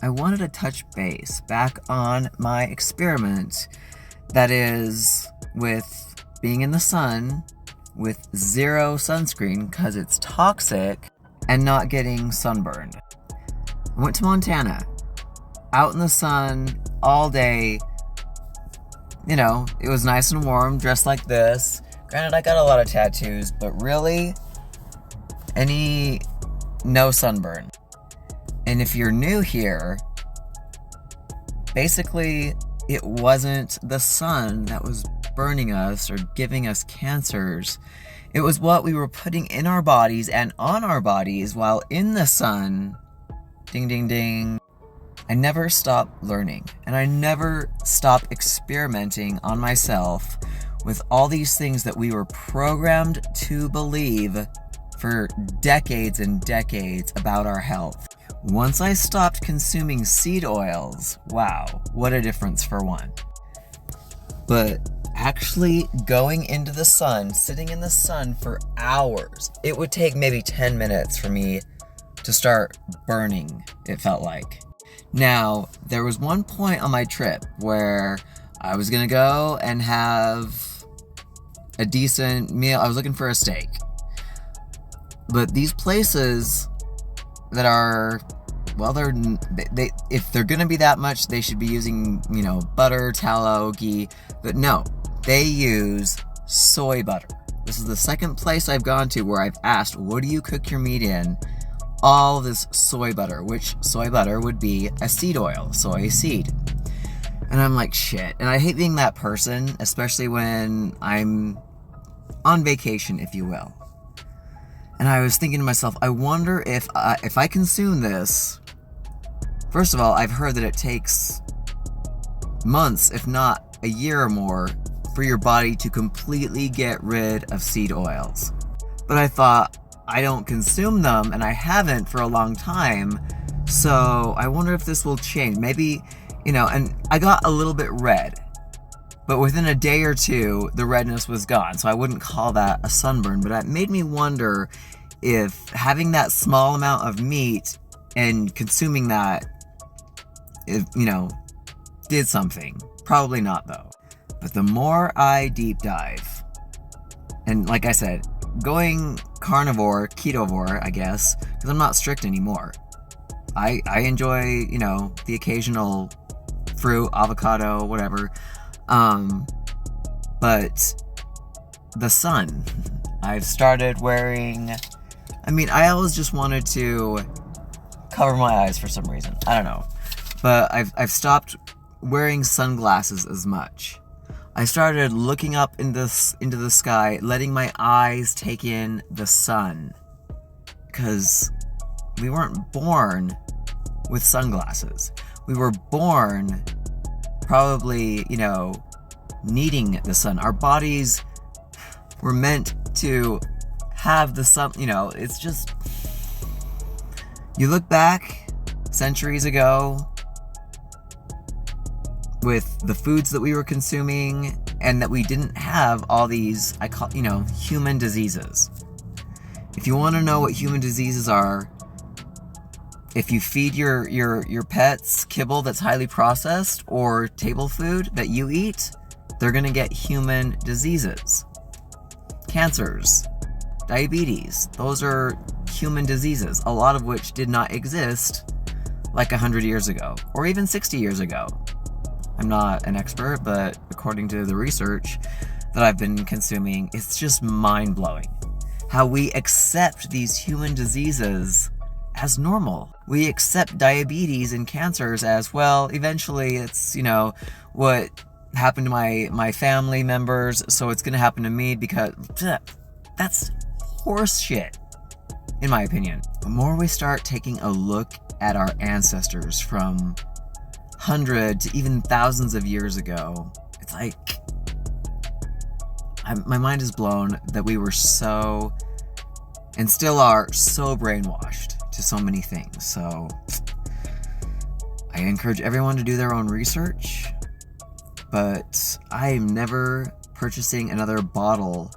I wanted to touch base back on my experiment, that is, with being in the sun with zero sunscreen because it's toxic and not getting sunburned. I went to Montana, out in the sun all day. You know, it was nice and warm, dressed like this. Granted, I got a lot of tattoos, but really, no sunburn. And if you're new here, basically, it wasn't the sun that was burning us or giving us cancers. It was what we were putting in our bodies and on our bodies while in the sun. Ding, ding, ding. I never stopped learning, and I never stopped experimenting on myself with all these things that we were programmed to believe for decades and decades about our health. Once I stopped consuming seed oils, wow, what a difference for one. But actually going into the sun, sitting in the sun for hours, it would take maybe 10 minutes for me to start burning, it felt like. Now, there was one point on my trip where I was gonna go and have a decent meal. I was looking for a steak. But these places that are, well, they if they're gonna be that much, they should be using, butter, tallow, ghee. But no, they use soy butter. This is the second place I've gone to where I've asked, what do you cook your meat in? All this soy butter, which soy butter would be a seed oil, soy seed. And I'm like, shit. And I hate being that person, especially when I'm on vacation, if you will. And I was thinking to myself, I wonder if I consume this. First of all, I've heard that it takes months, if not a year or more, for your body to completely get rid of seed oils. But I thought, I don't consume them, and I haven't for a long time, so I wonder if this will change. Maybe, and I got a little bit red, but within a day or two, the redness was gone, so I wouldn't call that a sunburn. But it made me wonder if having that small amount of meat and consuming that, did something. Probably not, though. But the more I deep dive, and like I said, going carnivore, ketovore, I guess, because I'm not strict anymore. I enjoy, the occasional fruit, avocado, whatever. But the sun, I've started wearing, I always just wanted to cover my eyes for some reason. I don't know. But I've stopped wearing sunglasses as much. I started looking up into the sky, letting my eyes take in the sun. Because we weren't born with sunglasses. We were born probably, needing the sun. Our bodies were meant to have the sun, it's just... You look back centuries ago with the foods that we were consuming, and that we didn't have all these, human diseases. If you want to know what human diseases are, if you feed your pets kibble that's highly processed or table food that you eat, they're going to get human diseases. Cancers, diabetes, those are human diseases, a lot of which did not exist like 100 years ago, or even 60 years ago. I'm not an expert, but according to the research that I've been consuming, it's just mind-blowing how we accept these human diseases as normal. We accept diabetes and cancers as, well, eventually it's, what happened to my family members, so it's going to happen to me, because that's horse shit, in my opinion. The more we start taking a look at our ancestors from hundreds to even thousands of years ago, it's like, my mind is blown that we were so, and still are, so brainwashed to so many things. So I encourage everyone to do their own research, but I am never purchasing another bottle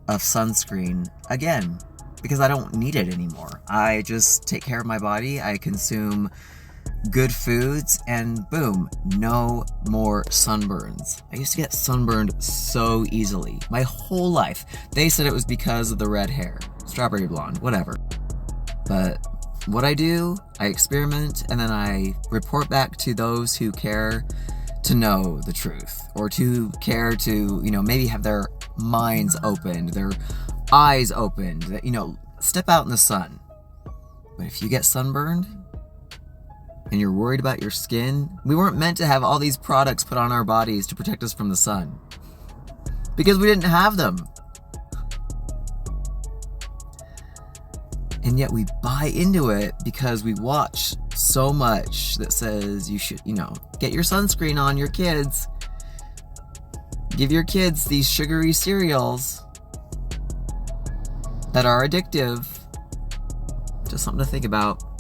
of sunscreen again, because I don't need it anymore. I just take care of my body. I consume good foods, and boom, no more sunburns. I used to get sunburned so easily. My whole life. They said it was because of the red hair. Strawberry blonde, whatever. But what I do, I experiment, and then I report back to those who care to know the truth, or to care to, maybe have their minds opened, their eyes opened, that, step out in the sun. But if you get sunburned, and you're worried about your skin, we weren't meant to have all these products put on our bodies to protect us from the sun. Because we didn't have them. And yet we buy into it because we watch so much that says you should, get your sunscreen on your kids. Give your kids these sugary cereals that are addictive. Just something to think about.